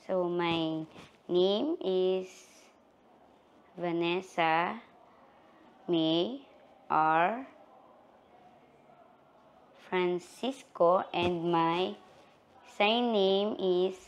So, my name is Vanessa May R. Francisco, and my sign name is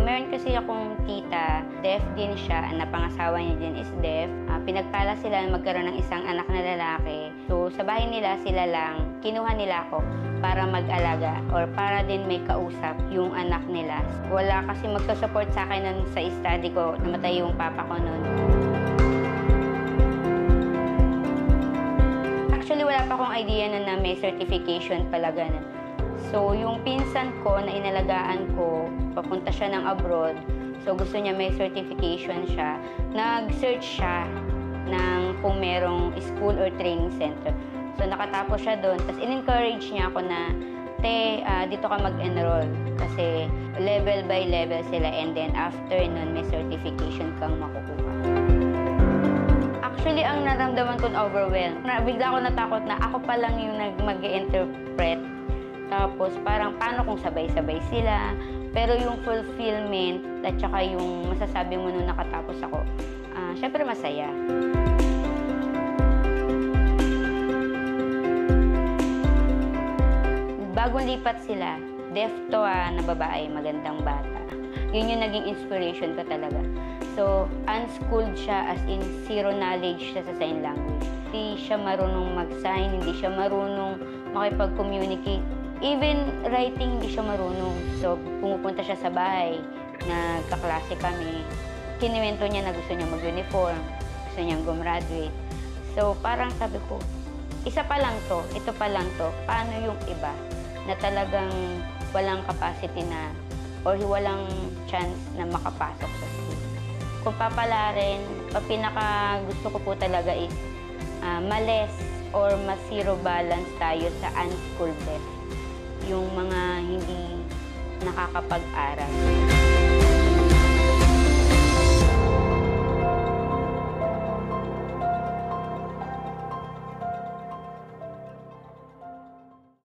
meron kasi akong tita, deaf din siya, ang napangasawa niya din is deaf. Pinagpala sila na magkaroon ng isang anak na lalaki. So, sa bahay nila, sila lang, kinuha nila ako para mag-alaga or para din may kausap yung anak nila. Wala kasi magsusupport sa akin nun sa study ko, namatay yung papa ko nun. Actually, wala pa akong idea na may certification pala ganun. So, yung pinsan ko na inalagaan ko, papunta siya ng abroad. So, gusto niya may certification siya. Nag-search siya ng kung merong school or training center. So, nakatapos siya doon. Tapos, in-encourage niya ako na, dito ka mag-enroll. Kasi, level by level sila. And then, after nun, may certification kang makukuha. Actually, ang naramdaman ko overwhelmed. Bigla ako natakot na ako pa lang yung mag-interpret. Tapos parang paano kung sabay-sabay sila. Pero yung fulfillment at saka yung masasabi mo nung nakatapos ako, syempre masaya. Bagong lipat sila, deaf to na babae, magandang bata. Yun yung naging inspiration ko talaga. So, unschooled siya, as in zero knowledge siya sa sign language. Hindi siya marunong mag-sign, hindi siya marunong makipag-communicate. Even writing, hindi siya marunong. So, pumupunta siya sa bahay, nagkaklase kami. Kiniwento niya na gusto niya mag-uniform, gusto niyang gumraduate. So, parang sabi ko, isa pa lang to, ito pa lang to. Paano yung iba na talagang walang capacity na or walang chance na makapasok sa school? Kung papalarin, pinaka gusto ko po talaga is ma-less or ma-zero balance tayo sa unschooled deaf. Yung mga hindi nakakapag-aral.